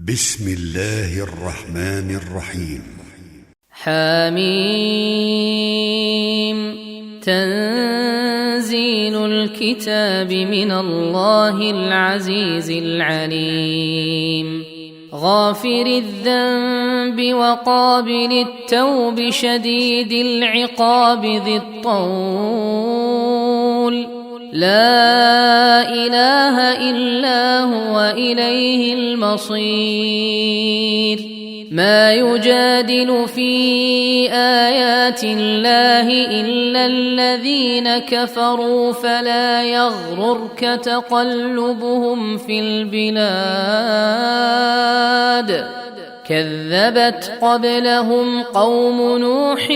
بسم الله الرحمن الرحيم. حميم. تنزيل الكتاب من الله العزيز العليم. غافر الذنب وقابل التوب شديد العقاب ذي الطول. لا إله إلا هو إليه المصير. ما يجادل في آيات الله إلا الذين كفروا فلا يغررك تقلبهم في البلاد. كذبت قبلهم قوم نوح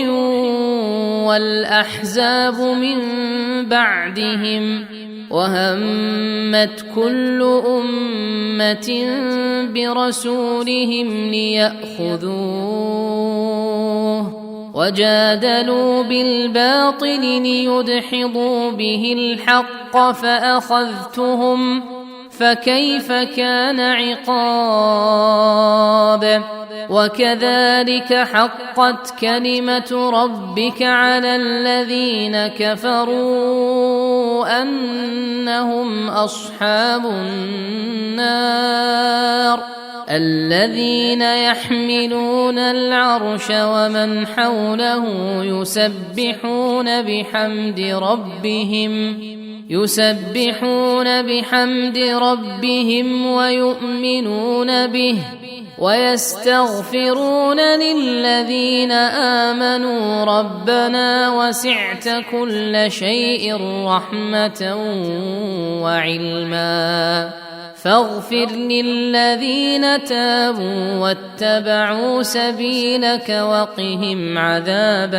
والأحزاب من بعدهم وهمت كل أمة برسولهم ليأخذوه وجادلوا بالباطل ليدحضوا به الحق فأخذتهم فكيف كان عقاب. وكذلك حقت كلمة ربك على الذين كفروا أنهم أصحاب النار. الذين يحملون العرش ومن حوله يسبحون بحمد ربهم ويؤمنون به ويستغفرون للذين آمنوا ربنا وسعت كل شيء رحمة وعلما فاغفر للذين تابوا واتبعوا سبيلك وقهم عذاب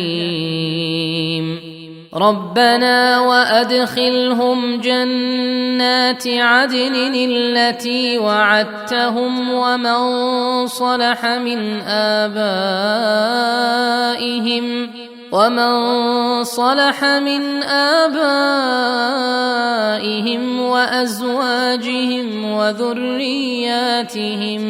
الجحيم. ربنا وأدخلهم جنات عدن التي وعدتهم ومن صلح من آبائهم وأزواجهم وذرياتهم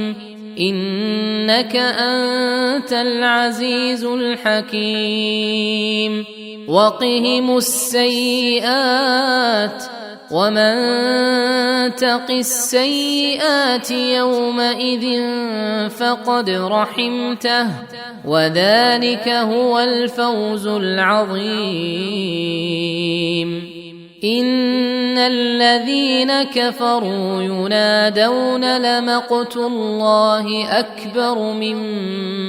إنك أنت العزيز الحكيم. وقهم السيئات ومن تق السيئات يومئذ فقد رحمته وذلك هو الفوز العظيم. إن الذين كفروا ينادون لمقت الله أكبر من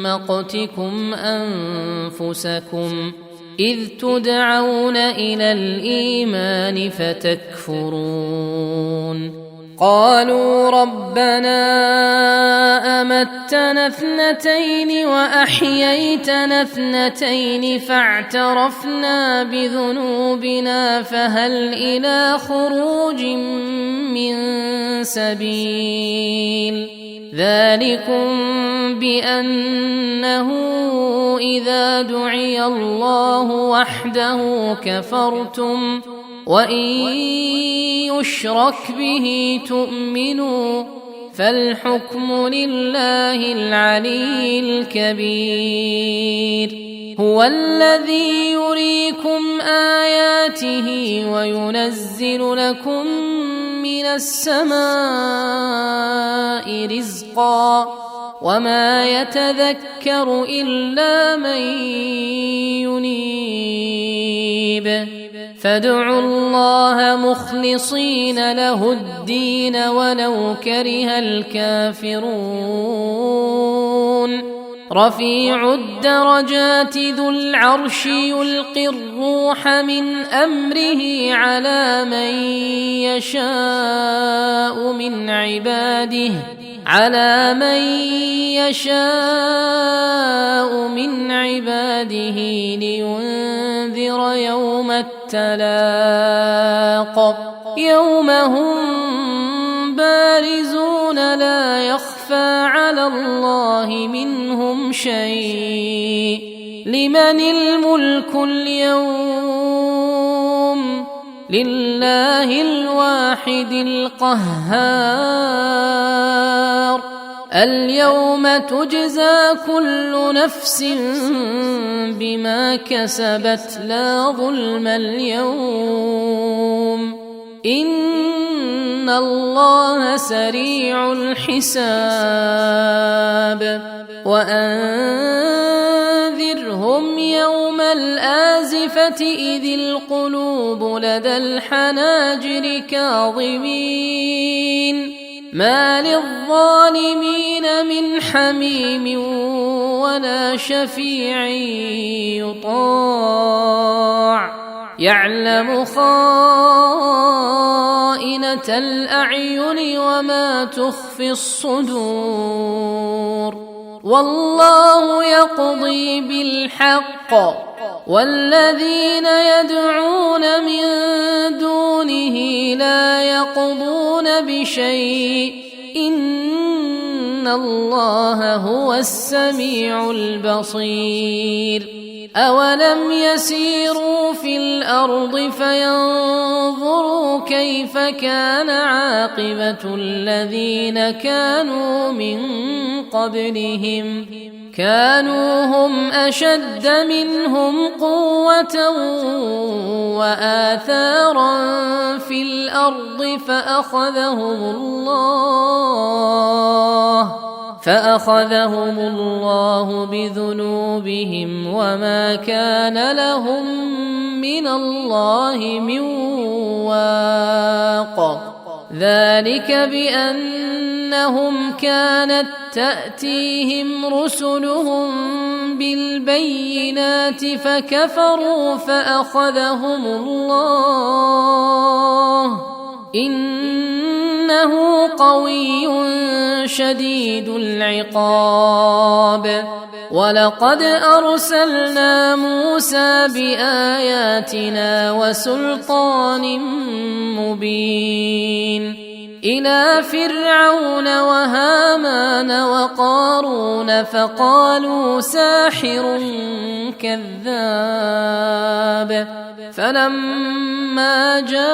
مقتكم أنفسكم إذ تدعون إلى الإيمان فتكفرون. قالوا ربنا أمتنا اثنتين وأحييتنا اثنتين فاعترفنا بذنوبنا فهل إلى خروج من سبيل. ذلكم بأنه إذا دعي الله وحده كفرتم وإن يشرك به تؤمنوا فالحكم لله العلي الكبير. هو الذي يريكم آياته وينزل لكم من السماء رزقا وما يتذكر إلا من ينيب. فادعوا الله مخلصين له الدين ولو كره الكافرون. رفيع الدرجات ذو العرش يلقي الروح من أمره على من يشاء من عباده لينذر يوم التلاق. يوم هم بارزون لا يخفى على الله منهم شيء. لمن الملك اليوم؟ لله الواحد القهار. اليوم تجزى كل نفس بما كسبت لا ظلم اليوم إن الله سريع الحساب وأنذرهم يوم الآزفة إذ القلوب لدى الحناجر كاظمين ما للظالمين من حميم ولا شفيع يطاع يعلم خائنة الأعين وما تخفي الصدور والله يقضي بالحق والذين يدعون من دونه لا يقضون بشيء إن الله هو السميع البصير أولم يسيروا في الأرض فينظروا كيف كان عاقبة الذين كانوا من قبلهم كانوا هم أشد منهم قوة وآثارا في الأرض فأخذهم الله بذنوبهم وما كان لهم من الله من واق ذلك بأنهم كانت تأتيهم رسلهم بالبينات فكفروا فأخذهم الله إنه قوي شديد العقاب ولقد أرسلنا موسى بآياتنا وسلطان مبين إلى فرعون وهامان وقارون فقالوا ساحر كذاب فلما جاءهم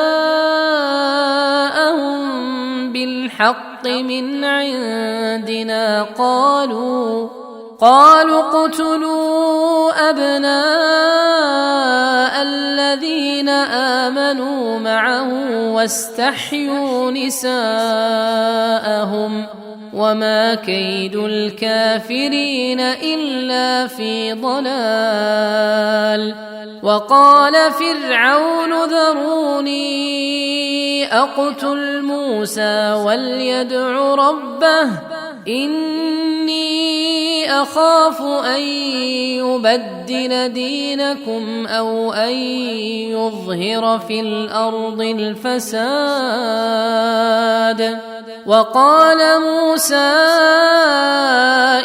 بالحق من عندنا قالوا اقتلوا أبناء الذين آمنوا معه واستحيوا نساءهم وما كيد الكافرين إلا في ضلال وقال فرعون ذروني أقتل موسى وليدع ربه إني أخاف أن يبدل دينكم أو أن يظهر في الأرض الفساد وقال موسى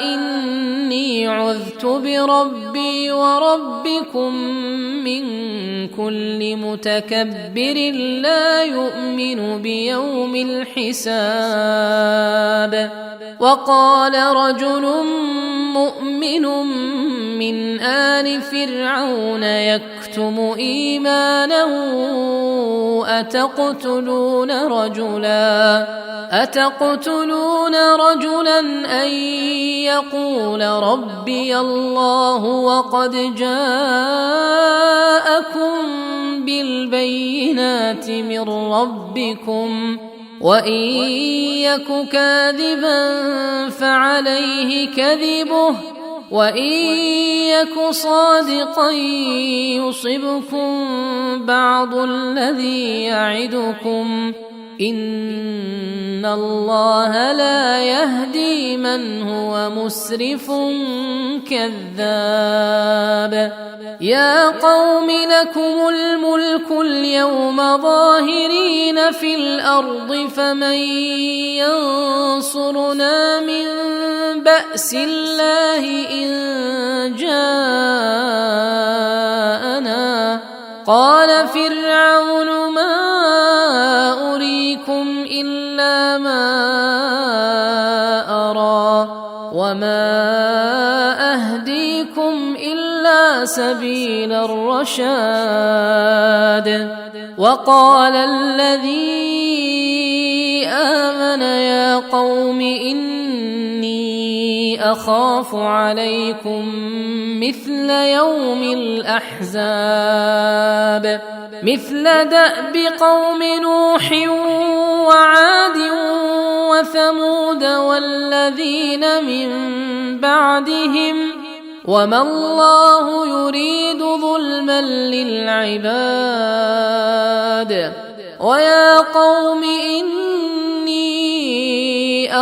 إني عذت بربي وربكم من كل متكبر لا يؤمن بيوم الحساب وقال رجل مؤمن من آل فرعون يكتم إيمانه أتقتلون رجلا أن يقول ربي الله وقد جاءكم بالبينات من ربكم وإن يك كاذبا فعليه كذبه وإن يك صادقا يصبكم بعض الذي يعدكم إن الله لا يهدي من هو مسرف كذاب يا قوم لكم الملك اليوم ظاهرين في الأرض فمن ينصرنا من بأس الله إن جاءنا قال فرعون ما أريكم إلا ما أرى وما أهديكم إلا سبيل الرشاد وقال الذي آمن يا قوم إني أخاف عليكم مثل يوم الأحزاب مثل دأب قوم نوح وعاد وثمود والذين من بعدهم وما الله يريد ظلما للعباد ويا قوم إني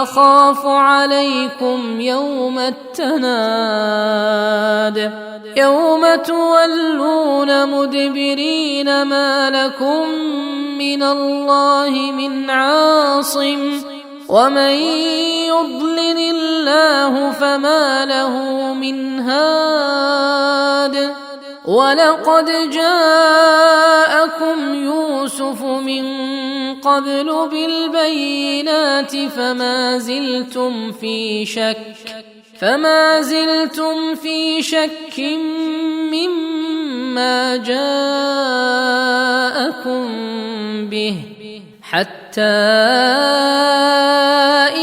أخاف عليكم يوم التناد يوم تولون مدبرين ما لكم من الله من عاصم ومن يضلل الله فما له من هاد ولقد جاءكم يوسف من قبل بالبينات فما زلتم في شك مما جاءكم به حتى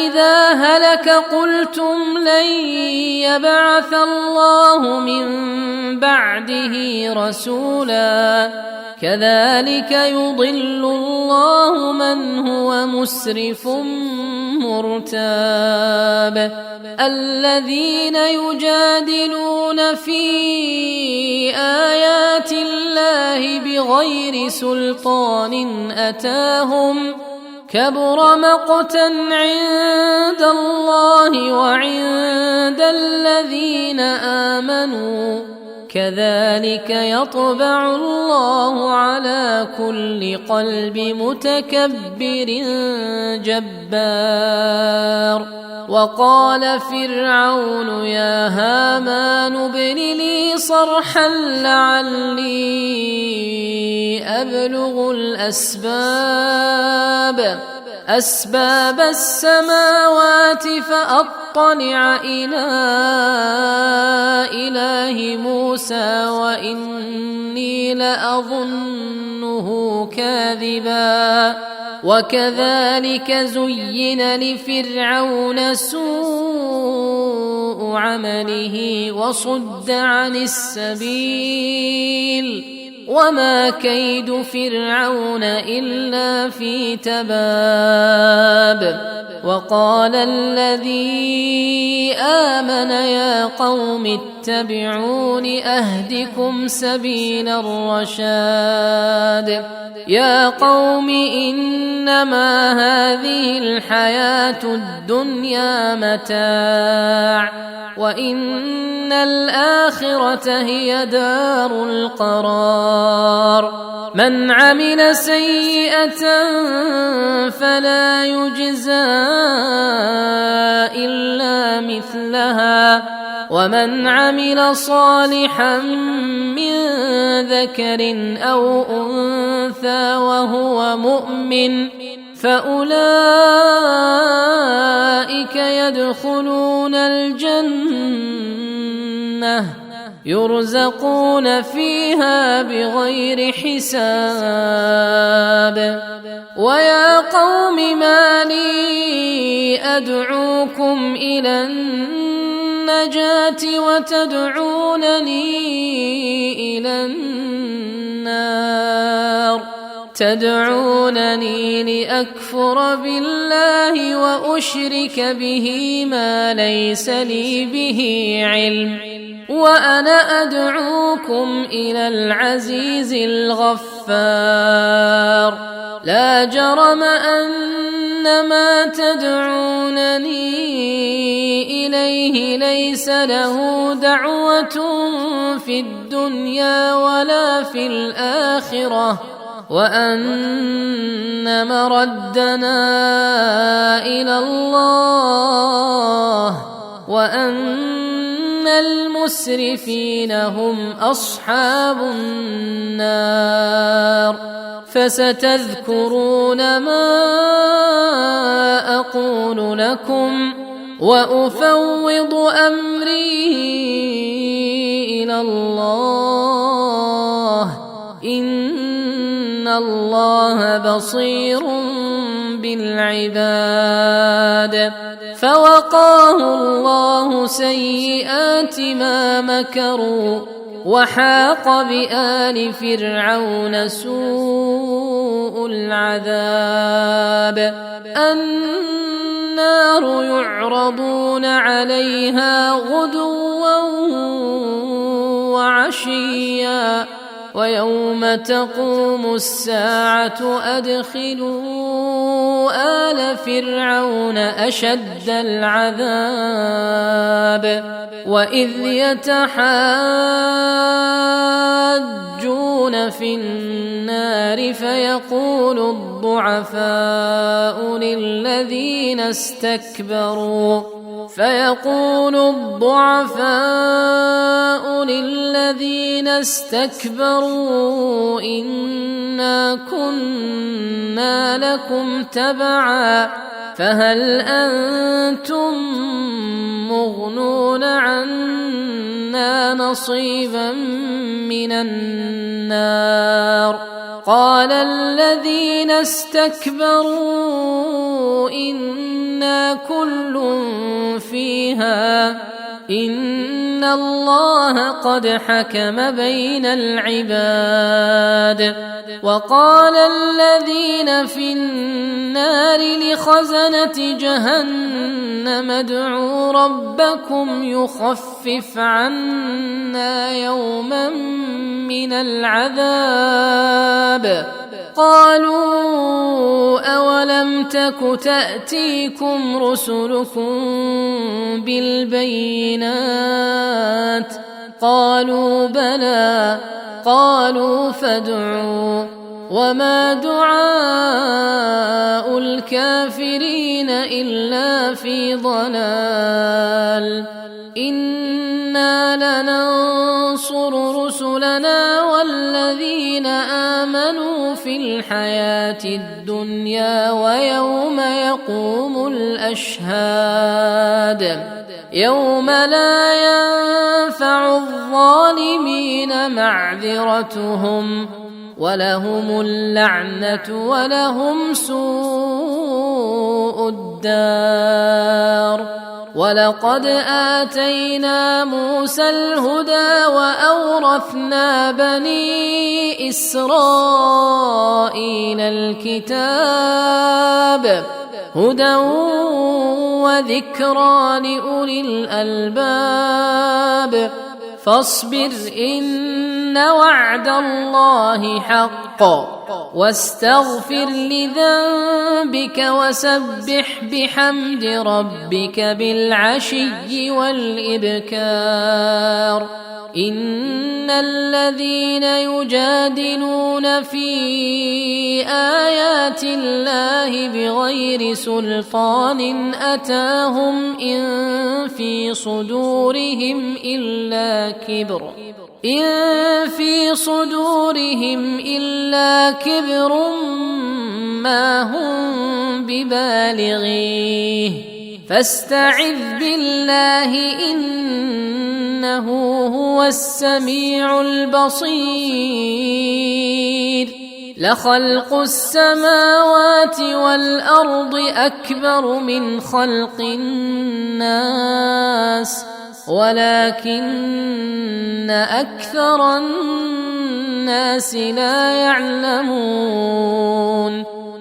إذا هلك قلتم لن يبعث الله من بعده رسولا كذلك يضل الله من هو مسرف مرتاب الذين يجادلون في آيات الله بغير سلطان أتاهم كبر مقتا عند الله وعند الذين آمنوا كذلك يطبع الله على كل قلب متكبر جبار وقال فرعون يا هامان ابن لي صرحا لعلي أبلغ أسباب السماوات فأطلع إلى إله موسى وإني لأظنه كاذبا وكذلك زين لفرعون سوء عمله وصد عن السبيل وما كيد فرعون إلا في تباب وقال الذي آمن يا قوم اتبعون أهدكم سبيل الرشاد يا قوم إنما هذه الحياة الدنيا متاع وإن الآخرة هي دار القرار من عمل سيئة فلا يجزى إلا مثلها ومن عمل صالحا من ذكر أو أنثى وهو مؤمن فأولئك يدخلون الجنة يرزقون فيها بغير حساب ويا قوم ما لي أدعوكم إلى النجاة وتدعونني إلى النار تدعونني لأكفر بالله وأشرك به ما ليس لي به علم وأنا أدعوكم إلى العزيز الغفار لا جرم أن ما تدعونني إليه ليس له دعوة في الدنيا ولا في الآخرة وأن مردنا إلى الله وأن المسرفين هم أصحاب النار فستذكرون ما أقول لكم وأفوض أمري إلى الله إن الله بصير بالعباد فوقاه الله سيئات ما مكروا وحاق بآل فرعون سوء العذاب النار يعرضون عليها غدوا وعشيا ويوم تقوم الساعة أدخلوا آل فرعون أشد العذاب وإذ يتحاجون في النار فيقول الضعفاء للذين استكبروا إنا كنا لكم تبعا فهل أنتم مغنون عنا نصيبا من النار قال الذين استكبروا إنا كل فيها إن الله قد حكم بين العباد وقال الذين في النار لخزنة جهنم ادعوا ربكم يخفف عنا يوما من العذاب قالوا أولم تك تأتيكم رسلكم بالبينات قالوا بلى قالوا فادعوا وما دعاء الكافرين إلا في ضلال إنا لننصر رسلنا والذين آمنوا في الحياة الدنيا ويوم يقوم الأشهاد يوم لا ينفع الظالمين معذرتهم ولهم اللعنة ولهم سوء الدار ولقد آتينا موسى الهدى وأورثنا بني إسرائيل الكتاب هدى وذكرى لأولي الألباب فاصبر إن وعد الله حق واستغفر لذنبك وسبح بحمد ربك بالعشي والإبكار إن الذين يجادلون في آيات الله بغير سلطان أتاهم إن في صدورهم إلا كبر ما هم ببالغيه فاستعذ بالله إنه هو السميع البصير لخلق السماوات والأرض أكبر من خلق الناس ولكن أكثر الناس لا يعلمون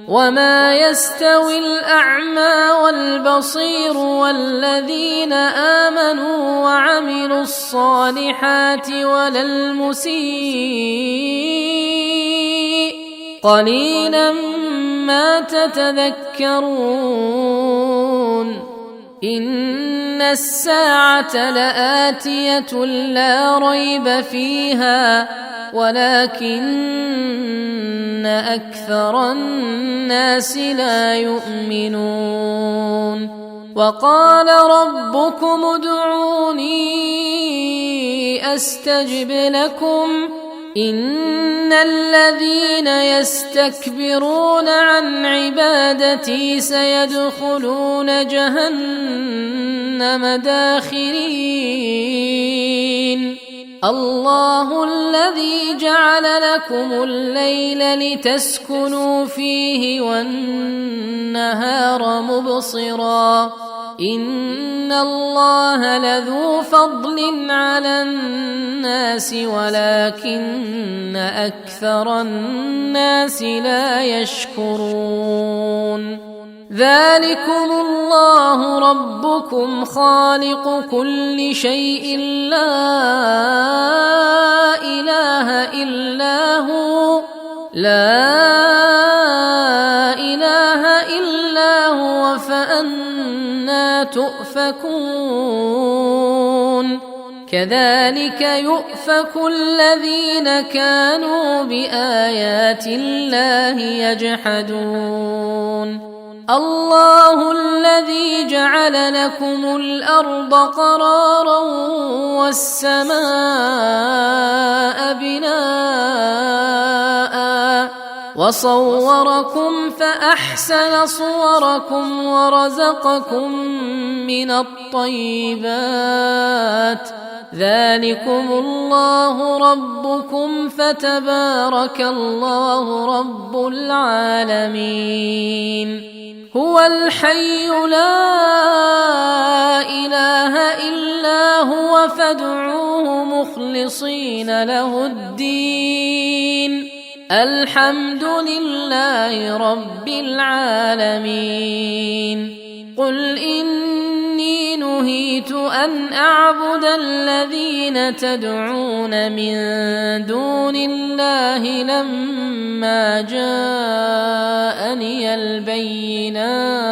وما يستوي الأعمى والبصير والذين آمنوا وعملوا الصالحات ولا المسيء قليلا ما تتذكرون إن الساعة لآتية لا ريب فيها ولكن أكثر الناس لا يؤمنون وقال ربكم ادعوني أستجب لكم إن الذين يستكبرون عن عبادتي سيدخلون جهنم داخرين الله الذي جعل لكم الليل لتسكنوا فيه والنهار مبصرا إن الله لذو فضل على الناس ولكن أكثر الناس لا يشكرون ذلكم الله ربكم خالق كل شيء لا إله إلا هو فأنا تؤفكون كذلك يؤفك الذين كانوا بآيات الله يجحدون الله الذي جعل لكم الأرض قرارا والسماء بناء وصوركم فأحسن صوركم ورزقكم من الطيبات ذلكم الله ربكم فتبارك الله رب العالمين هو الحي لا إله إلا هو فادعوه مخلصين له الدين الحمد لله رب العالمين قل إني نهيت أن أعبد الذين تدعون من دون الله لما جاءني البينات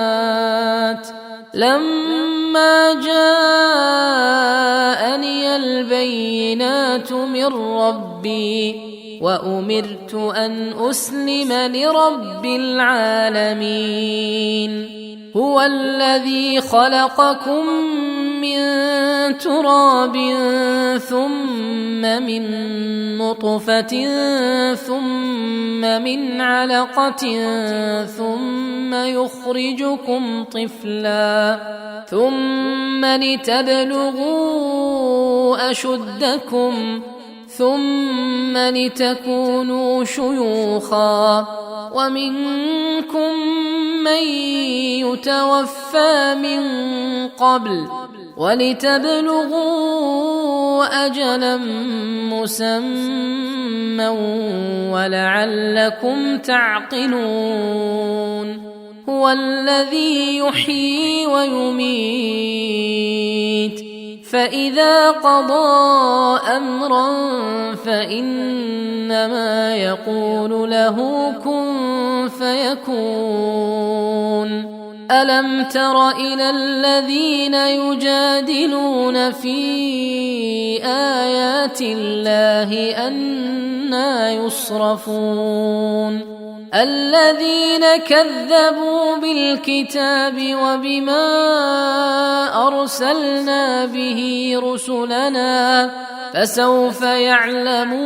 من ربي وأمرت أن أسلم لرب العالمين هو الذي خلقكم من تراب ثم من نطفة ثم من علقة ثم يخرجكم طفلا ثم لتبلغوا أشدكم ثم لتكونوا شيوخا ومنكم من يتوفى من قبل ولتبلغوا أجلا مسمى ولعلكم تعقلون هو الذي يحيي ويميت فإذا قضى أمرا فإنما يقول له كن فيكون ألم تر إلى الذين يجادلون في آيات الله أنى يصرفون الذين كذبوا بالكتاب وبما أرسلنا به رسلنا فسوف يعلمون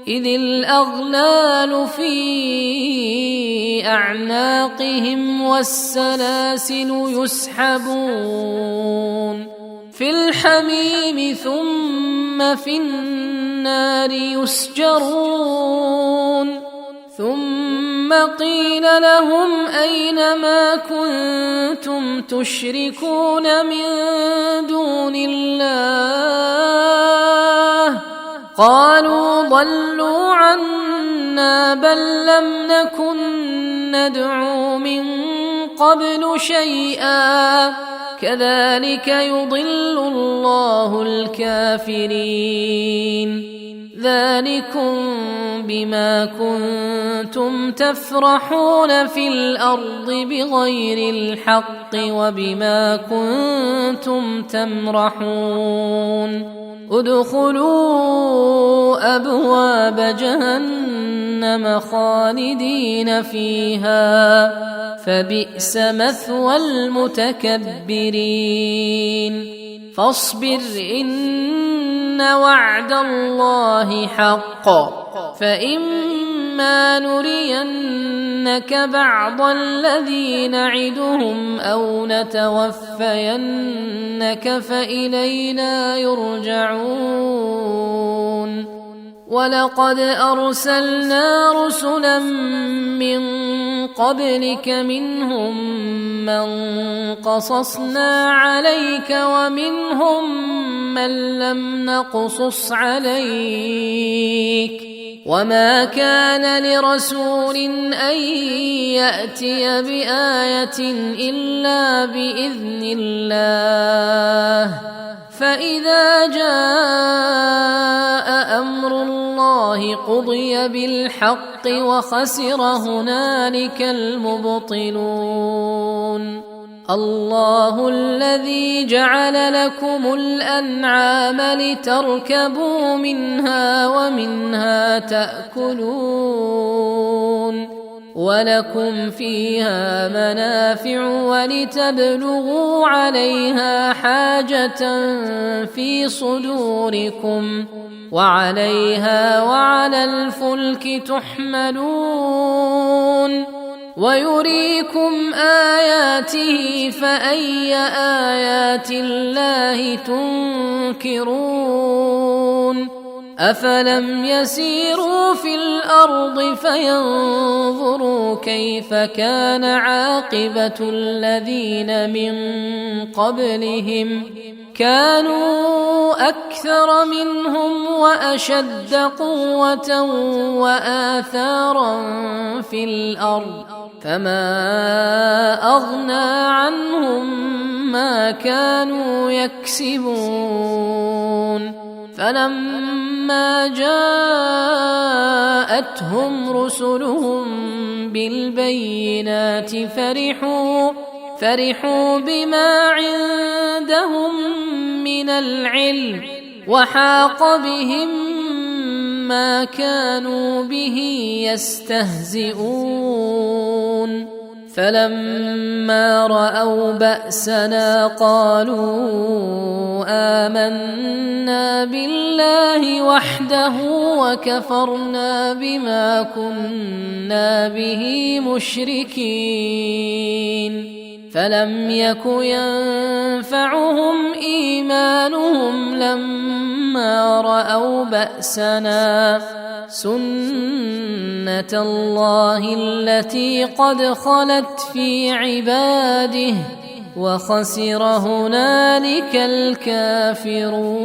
إذ الأغلال في أعناقهم والسلاسل يسحبون في الحميم ثم في النار يسجرون ثم قيل لهم أين ما كنتم تشركون من دون الله قالوا ضلوا عنا بل لم نكن ندعو من قبل شيئا كذلك يضل الله الكافرين ذلكم بما كنتم تفرحون في الأرض بغير الحق وبما كنتم تمرحون ادخلوا أبواب جهنم خالدين فيها فبئس مثوى المتكبرين فاصبر إن وعد الله حق فإما نرينك بعض الذي نعدهم أو نتوفينك فإلينا يرجعون ولقد أرسلنا رسلا من قبلك منهم من قصصنا عليك ومنهم من لم نقصص عليك وما كان لرسول أن يأتي بآية إلا بإذن الله فإذا جاء أمر الله قضي بالحق وخسر هنالك المبطلون الله الذي جعل لكم الأنعام لتركبوا منها ومنها تأكلون ولكم فيها منافع ولتبلغوا عليها حاجة في صدوركم وعليها وعلى الفلك تحملون ويريكم آياته فأي آيات الله تنكرون أفلم يسيروا في الأرض فينظروا كيف كان عاقبة الذين من قبلهم كانوا أكثر منهم وأشد قوة وآثارا في الأرض فما أغنى عنهم ما كانوا يكسبون فلما جاءتهم رسلهم بالبينات فرحوا بما عندهم من العلم وحاق بهم ما كانوا به يستهزئون فلما رأوا بأسنا قالوا آمنا بالله وحده وكفرنا بما كنا به مشركين فلم يك ينفعهم إيمانهم لما رأوا بأسنا سنة الله التي قد خلت في عباده وخسر هنالك الكافرون